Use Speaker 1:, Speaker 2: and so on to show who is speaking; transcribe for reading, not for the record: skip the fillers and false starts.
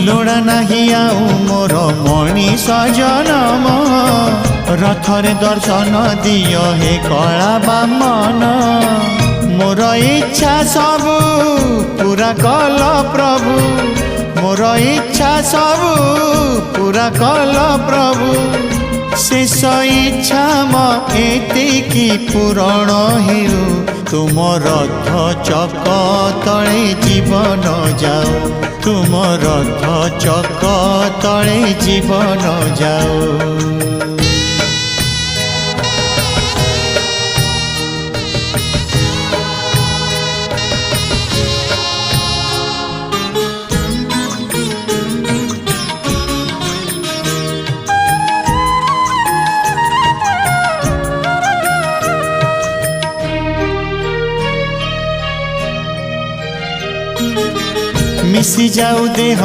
Speaker 1: लोड़ा नहीं आउ मोर मनीष जनम रथरे दर्शन दियो हे कला बामन मोर इच्छा सबु पूरा कल प्रभु मोर इच्छा सबु पूरा कल प्रभु शेष इच्छा एतिकी पूरण हेउ तुम रथ चक तले जीवन जाओ तुम रथ चक तले जीवन जाओ। मिसी जाऊ देह